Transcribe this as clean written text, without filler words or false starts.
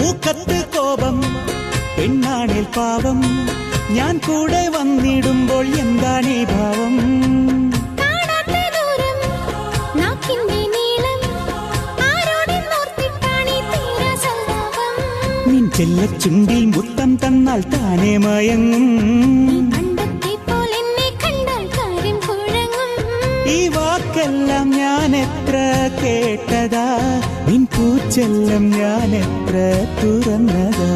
മൂക്കത്ത് കോപം പെണ്ണാണിൽ പാവം ഞാൻ കൂടെ വന്നിടുമ്പോൾ എന്താണീ ഭാവം നിൻ ചെല്ലച്ചുണ്ടിൽ മുത്തം തന്നാൽ താനേ മയങ്ങും ഈ വാക്കെല്ലാം ഞാൻ എത്ര കേട്ടതാ നിൻ പൂച്ചെല്ലം ഞാൻ എത്ര തുറന്നതാ